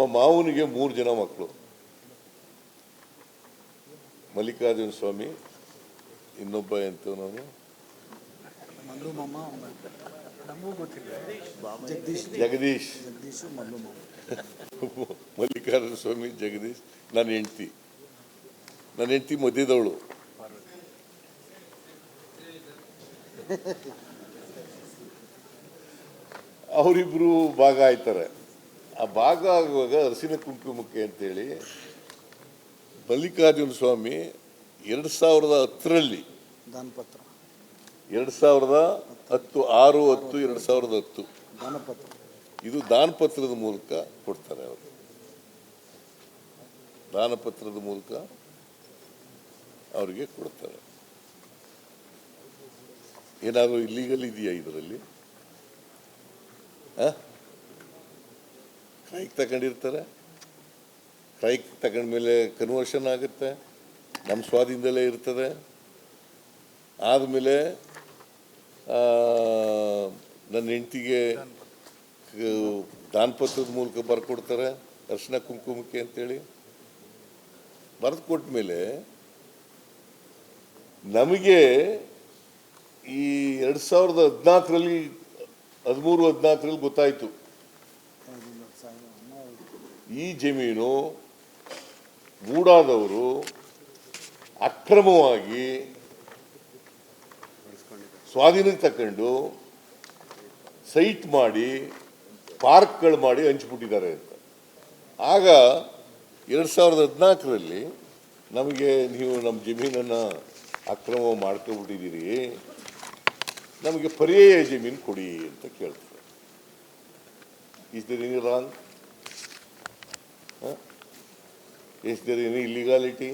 ನಮ್ಮ ಮಾವನಿಗೆ 3 ಜನ ಮಕ್ಕಳು. ಮಲ್ಲಿಕಾರ್ಜುನ ಸ್ವಾಮಿ, ಇನ್ನೊಬ್ಬ ಎಂತವನು ಜಗದೀಶ್. ಮಲ್ಲಿಕಾರ್ಜುನ ಸ್ವಾಮಿ, ಜಗದೀಶ್. ನನ್ನ ಹೆಂಡತಿ ಮಧ್ಯದವಳು. ಅವರಿಬ್ರು ಭಾಗ ಆಯ್ತಾರೆ. ಆ ಭಾಗ ಆಗುವಾಗ ಅರಸಿನ ಕುಂಕುಮಕ್ಕೆ ಅಂತೇಳಿ ಮಲ್ಲಿಕಾರ್ಜುನ ಸ್ವಾಮಿ 2010ರಲ್ಲಿ 2010 ಇದು ದಾನಪತ್ರದ ಮೂಲಕ ಕೊಡ್ತಾರೆ. ಅವರು ದಾನಪತ್ರದ ಮೂಲಕ ಅವರಿಗೆ ಕೊಡ್ತಾರೆ. ಏನಾದರೂ ಇಲ್ಲೀಗಲ್ ಇದೆಯಾ ಇದರಲ್ಲಿ? ಕ್ರೈಕ್ ತಗೊಂಡಿರ್ತಾರೆ. ಕ್ರೈಕ್ ತಗೊಂಡ್ಮೇಲೆ ಕನ್ವರ್ಷನ್ ಆಗುತ್ತೆ, ನಮ್ಮ ಸ್ವಾಧೀನದಲ್ಲೇ ಇರ್ತದೆ. ಆದಮೇಲೆ ನನ್ನ ಹೆಂಡತಿಗೆ ದಾನಪತ್ರದ ಮೂಲಕ ಬರ್ಕೊಡ್ತಾರೆ, ಅರ್ಶಿನ ಕುಂಕುಮಕ್ಕೆ ಅಂತೇಳಿ. ಬರೆದು ಕೊಟ್ಟ ಮೇಲೆ ನಮಗೆ ಈ 2014ರಲ್ಲಿ 13-14ರಲ್ಲಿ ಗೊತ್ತಾಯಿತು, ಈ ಜಮೀನು ಮೂಡಾದವರು ಅಕ್ರಮವಾಗಿ ಸ್ವಾಧೀನಕ್ಕೆ ತಕೊಂಡು ಸೈಟ್ ಮಾಡಿ ಪಾರ್ಕ್ಗಳು ಮಾಡಿ ಹಂಚಿಬಿಟ್ಟಿದ್ದಾರೆ ಅಂತ. ಆಗ 2014ರಲ್ಲಿ ನಮಗೆ ನೀವು ನಮ್ಮ ಜಮೀನನ್ನು ಅಕ್ರಮ ಮಾಡ್ಕೊಬಿಟ್ಟಿದ್ದೀರಿ, ನಮಗೆ ಪರ್ಯಾಯ ಜಮೀನು ಕೊಡಿ ಅಂತ ಕೇಳ್ತಾರೆ. Is there any wrong? Is there any ಇಲ್ಲಿಗಾಲಿಟಿ?